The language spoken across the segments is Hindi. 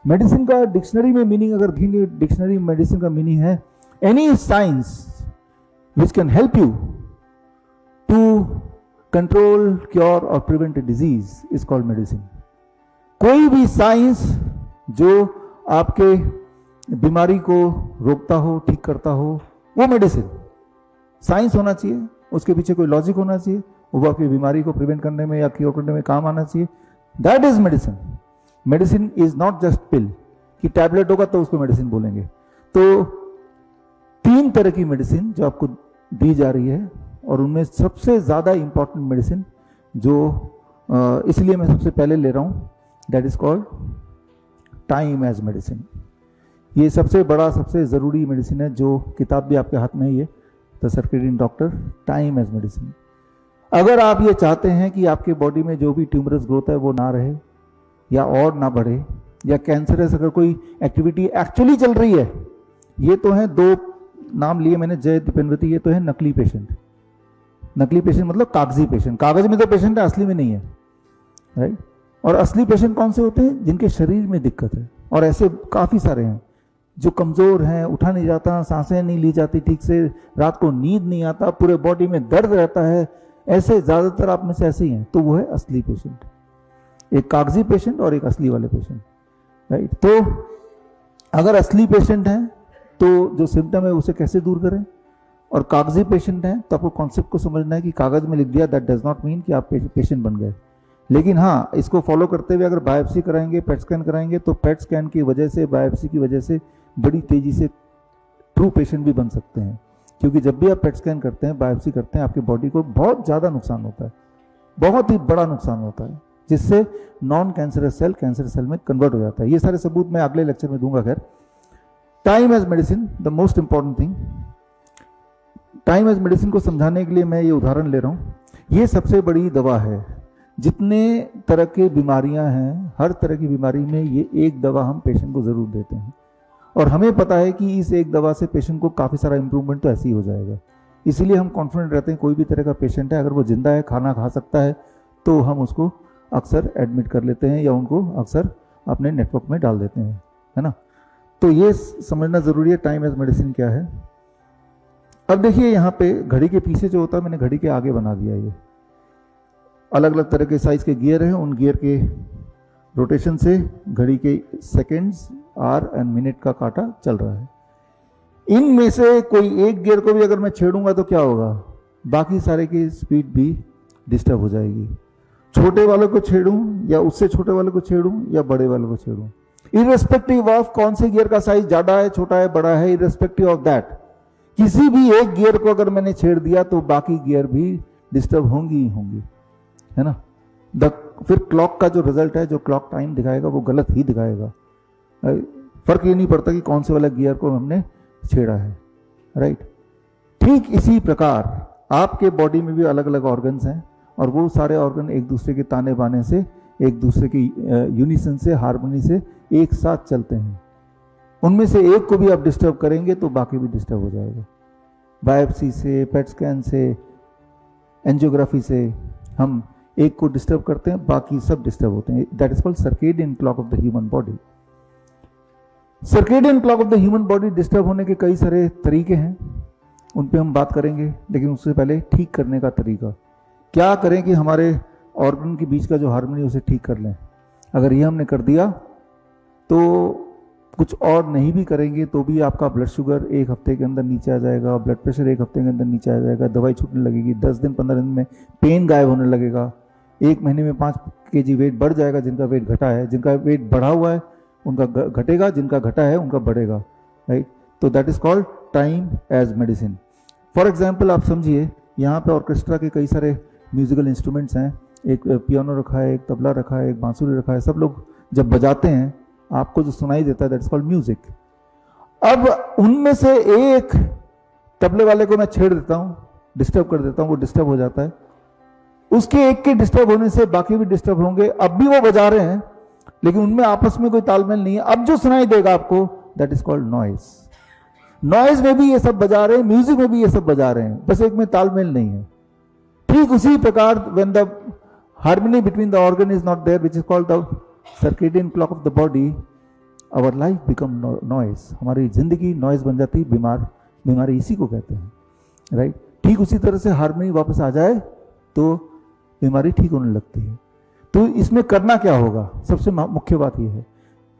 मेडिसिन का डिक्शनरी में मीनिंग अगर देखेंगे, डिक्शनरी में मेडिसिन का मीनिंग है any science which can help you to control, cure और prevent a disease is called medicine. कोई भी साइंस जो आपके बीमारी को रोकता हो, ठीक करता हो, वो मेडिसिन। साइंस होना चाहिए, उसके पीछे कोई लॉजिक होना चाहिए, वो आपकी बीमारी को प्रिवेंट करने में या क्योर करने में काम आना चाहिए। That is medicine. Medicine is not just pill कि टैबलेट होगा तो उसको मेडिसिन बोलेंगे। तो 3 तरह की मेडिसिन जो आपको दी जा रही है, और उनमें सबसे ज्यादा इंपॉर्टेंट मेडिसिन जो इसलिए मैं सबसे पहले ले रहा हूं, that is called time as medicine. ये सबसे बड़ा, सबसे जरूरी मेडिसिन है, जो किताब भी आपके हाथ में है, ये the circadian doctor, time as medicine. अगर आप ये चाहते हैं कि आपके बॉडी में जो भी ट्यूमरस ग्रोथ है वो ना रहे या और ना बढ़े, या कैंसरस अगर कोई एक्टिविटी एक्चुअली चल रही है, ये तो है 2 नाम लिए मैंने, जय दीपेंद्रवती, ये तो है नकली पेशेंट। नकली पेशेंट मतलब कागजी पेशेंट, कागज में तो पेशेंट है, असली में नहीं है, राइट। और असली पेशेंट कौन से होते हैं? जिनके शरीर में दिक्कत है, और ऐसे काफी सारे हैं। जो कमजोर हैं, उठा नहीं जाता, सांसें नहीं ली जाती ठीक से, रात को नींद नहीं आता, पूरे बॉडी में दर्द रहता है, ऐसे ज्यादातर आप में से ऐसे ही हैं। तो वो है असली पेशेंट, एक कागजी पेशेंट और एक असली वाले पेशेंट, राइट। तो अगर असली पेशेंट हैं तो जो सिम्टम है उसे कैसे दूर करें, और कागजी पेशेंट हैं तो आपको कॉन्सेप्ट को समझना है कि कागज में लिख दिया दैट डज नॉट मीन कि आप पेशेंट बन गए। लेकिन हाँ, इसको फॉलो करते हुए अगर बायोप्सी कराएंगे, पेट स्कैन कराएंगे, तो पेट स्कैन की वजह से, बायोप्सी की वजह से बड़ी तेजी से ट्रू पेशेंट भी बन सकते हैं। क्योंकि जब भी आप पेट स्कैन करते हैं, बायोप्सी करते हैं, आपकी बॉडी को बहुत ज़्यादा नुकसान होता है, बहुत ही बड़ा नुकसान होता है, जिससे non cancerous cell cancer cell में कन्वर्ट हो जाता है। ये सारे सबूत मैं अगले लेक्चर में दूंगा। खैर, time as medicine, the most important thing. Time as medicine को समझाने के लिए मैं ये उदाहरण ले रहा हूँ। ये सबसे बड़ी दवा है। जितने तरह की बीमारियां हैं, हर तरह की बीमारी में ये एक दवा हम पेशेंट को जरूर देते हैं, और हमें पता है कि इस एक दवा से पेशेंट को काफ़ी सारा इंप्रूवमेंट तो ऐसे ही हो जाएगा। इसीलिए हम कॉन्फिडेंट रहते हैं, कोई भी तरह का पेशेंट है, अगर वो जिंदा है, खाना खा सकता है, तो हम उसको अक्सर एडमिट कर लेते हैं या उनको अक्सर अपने नेटवर्क में डाल देते हैं, है ना। तो ये समझना ज़रूरी है टाइम एज मेडिसिन क्या है। अब देखिए यहाँ पे घड़ी के पीछे जो होता है, मैंने घड़ी के आगे बना दिया। ये अलग अलग तरह के साइज के गियर हैं, उन गियर के रोटेशन से घड़ी के सेकेंड्स, आवर एंड मिनट का कांटा चल रहा है। इनमें से कोई एक गियर को भी अगर मैं छेड़ूंगा तो क्या होगा? बाकी सारे की स्पीड भी डिस्टर्ब हो जाएगी। छोटे वालों को छेड़ूं या उससे छोटे वालों को छेड़ूं या बड़े वालों को छेड़ूं, इररेस्पेक्टिव ऑफ कौन से गियर का साइज ज्यादा है, छोटा है, बड़ा है, इररेस्पेक्टिव ऑफ दैट, किसी भी एक गियर को अगर मैंने छेड़ दिया तो बाकी गियर भी डिस्टर्ब होंगी ही होंगी, है ना। फिर क्लॉक का जो रिजल्ट है, जो क्लॉक टाइम दिखाएगा, वो गलत ही दिखाएगा। फर्क ये नहीं पड़ता कि कौन से वाला गियर को हमने छेड़ा है, राइट। ठीक इसी प्रकार आपके बॉडी में भी अलग अलग ऑर्गन्स हैं, और वो सारे ऑर्गन एक दूसरे के ताने बाने से, एक दूसरे की यूनिसन से, हार्मनी से एक साथ चलते हैं। उनमें से एक को भी आप डिस्टर्ब करेंगे तो बाकी भी डिस्टर्ब हो जाएगा। बायोप्सी से, पेट स्कैन से, एंजियोग्राफी से हम एक को डिस्टर्ब करते हैं, बाकी सब डिस्टर्ब होते हैं। That is called circadian clock of the human body. Circadian clock of the human body disturb होने के कई सारे तरीके हैं, उन पे हम बात करेंगे। लेकिन उससे पहले ठीक करने का तरीका क्या करें कि हमारे ऑर्गन के बीच का जो हार्मनी उसे ठीक कर लें। अगर ये हमने कर दिया तो कुछ और नहीं भी करेंगे तो भी आपका ब्लड शुगर 1 हफ्ते के अंदर नीचे आ जाएगा, ब्लड प्रेशर 1 हफ्ते के अंदर नीचे आ जाएगा, दवाई छूटने लगेगी, 10 दिन 15 दिन में पेन गायब होने लगेगा, 1 महीने में 5 kg वेट बढ़ जाएगा। जिनका वेट घटा है, जिनका वेट बढ़ा हुआ है उनका घटेगा, जिनका घटा है उनका बढ़ेगा, राइट। तो that is called time as medicine. For example आप समझिए, यहाँ पे ऑर्केस्ट्रा के कई सारे म्यूजिकल इंस्ट्रूमेंट्स हैं, एक पियानो रखा है, एक तबला रखा है, एक बांसुरी रखा है। सब लोग जब बजाते हैं आपको जो सुनाई देता है दैट इज कॉल्ड म्यूजिक। अब उनमें से एक तबले वाले को मैं छेड़ देता हूं, डिस्टर्ब कर देता हूं, वो डिस्टर्ब हो जाता है। उसके एक के डिस्टर्ब होने से बाकी भी डिस्टर्ब होंगे। अब भी वो बजा रहे हैं लेकिन उनमें आपस में कोई तालमेल नहीं है। अब जो सुनाई देगा आपको that is called noise. Noise में भी ये सब बजा रहे हैं, म्यूजिक में भी ये सब बजा रहे हैं, बस एक में तालमेल नहीं है। ठीक उसी प्रकार when the harmony between the organ is not there, which is called the circadian clock of the body, our life become noise, हमारी जिंदगी नॉइज बन जाती, बीमारी इसी को कहते हैं, राइट। ठीक उसी तरह से हार्मनी वापस आ जाए तो बीमारी ठीक होने लगती है। तो इसमें करना क्या होगा, सबसे मुख्य बात यह है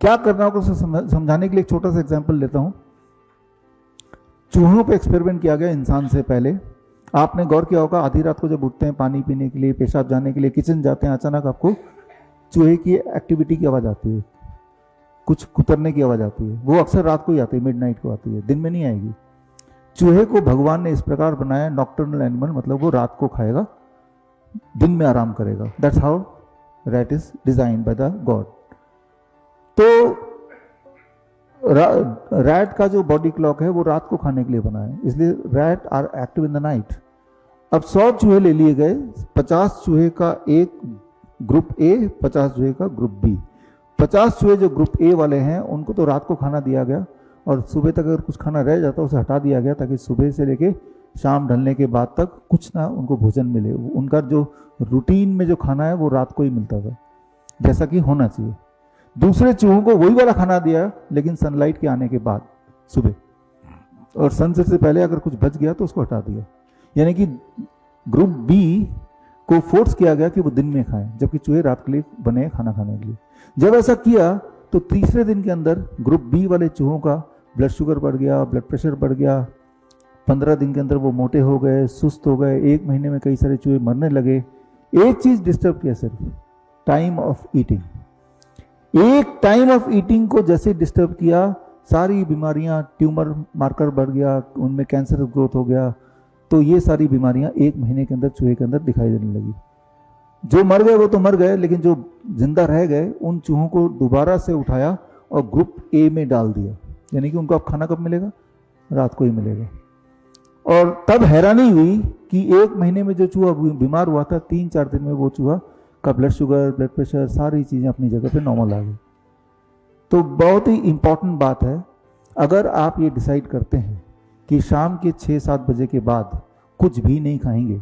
क्या करना होगा। समझाने के लिए एक छोटा सा एग्जाम्पल लेता हूं। चूहों पे एक्सपेरिमेंट किया गया इंसान से पहले। आपने गौर किया होगा, आधी रात को जब उठते हैं पानी पीने के लिए, पेशाब जाने के लिए किचन जाते हैं, अचानक आपको चूहे की एक्टिविटी की आवाज़ आती है, कुछ कुतरने की आवाज़ आती है। वो अक्सर रात को ही आती है, मिडनाइट को आती है, दिन में नहीं आएगी। चूहे को भगवान ने इस प्रकार बनाया, नॉक्टर्नल एनिमल, मतलब वो रात को खाएगा, दिन में आराम करेगा। That's how rat is designed by the God. तो रैट का जो बॉडी क्लॉक है वो रात को खाने के लिए बना है, इसलिए rat are active in the night. अब 100 चूहे ले लिए गए, 50 चूहे का एक ग्रुप ए, 50 चूहे का ग्रुप बी। 50 चूहे जो ग्रुप ए वाले हैं उनको तो रात को खाना दिया गया और सुबह तक अगर कुछ खाना रह जाता उसे हटा दिया गया, ताकि सुबह से लेके शाम ढलने के बाद तक कुछ ना उनको भोजन मिले। उनका जो रूटीन में जो खाना है वो रात को ही मिलता था, जैसा कि होना चाहिए। दूसरे चूहों को वही वाला खाना दिया, लेकिन सनलाइट के आने के बाद सुबह, और सनसेट से पहले अगर कुछ बच गया तो उसको हटा दिया। यानी कि ग्रुप बी को फोर्स किया गया कि वो दिन में खाएं, जबकि चूहे रात के लिए बने खाना खाने के लिए। जब ऐसा किया तो तीसरे दिन के अंदर ग्रुप बी वाले चूहों का ब्लड शुगर बढ़ गया, ब्लड प्रेशर बढ़ गया। 15 दिन के अंदर वो मोटे हो गए, सुस्त हो गए। 1 महीने में कई सारे चूहे मरने लगे। एक चीज डिस्टर्ब किया सिर्फ, टाइम ऑफ ईटिंग। एक टाइम ऑफ ईटिंग को जैसे डिस्टर्ब किया, सारी बीमारियां, ट्यूमर मार्कर बढ़ गया, उनमें कैंसर ग्रोथ हो गया। तो ये सारी बीमारियां 1 महीने के अंदर चूहे के अंदर दिखाई देने लगी। जो मर गए वो तो मर गए, लेकिन जो जिंदा रह गए उन चूहों को दोबारा से उठाया और ग्रुप ए में डाल दिया। यानी कि उनको अब खाना कब मिलेगा, रात को ही मिलेगा। और तब हैरानी हुई कि 1 महीने में जो चूहा बीमार हुआ था, 3-4 दिन में वो चूहा का ब्लड शुगर, ब्लड प्रेशर, सारी चीजें अपनी जगह पे नॉर्मल आ गई। तो बहुत ही इंपॉर्टेंट बात है, अगर आप ये डिसाइड करते हैं कि शाम के 6-7 बजे के बाद कुछ भी नहीं खाएंगे,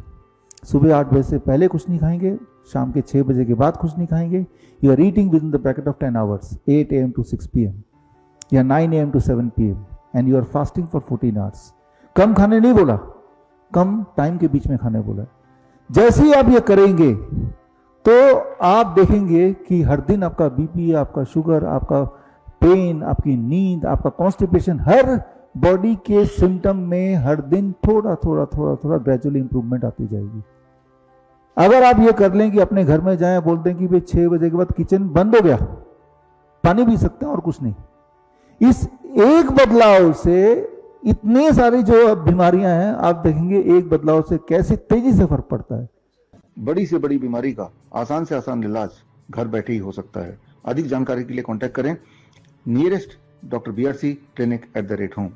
सुबह 8 बजे से पहले कुछ नहीं खाएंगे, शाम के 6 बजे के बाद कुछ नहीं खाएंगे, you are eating within the bracket of 10 hours, 8 AM to 6 PM या 9 AM to 7 PM, and you are fasting for 14 hours. कम खाने नहीं बोला, कम टाइम के बीच में खाने बोला। जैसे ही आप ये करेंगे तो आप देखेंगे कि हर दिन आपका बीपी, आपका शुगर, आपका पेन, आपकी नींद, आपका कॉन्स्टिपेशन, हर बॉडी के सिम्टम में हर दिन थोड़ा थोड़ा ग्रेजुअली इंप्रूवमेंट आती जाएगी। अगर आप ये कर लें कि अपने घर में जाएं, बोल दें कि भाई 6 बजे के बाद किचन बंद हो गया, पानी पी सकते हैं और कुछ नहीं, इस एक बदलाव से इतनी सारी जो बीमारियां हैं, आप देखेंगे एक बदलाव से कैसे तेजी से फर्क पड़ता है। बड़ी से बड़ी बीमारी का आसान से आसान इलाज घर बैठे ही हो सकता है। अधिक जानकारी के लिए कांटेक्ट करें nearest doctor BRC clinic @home।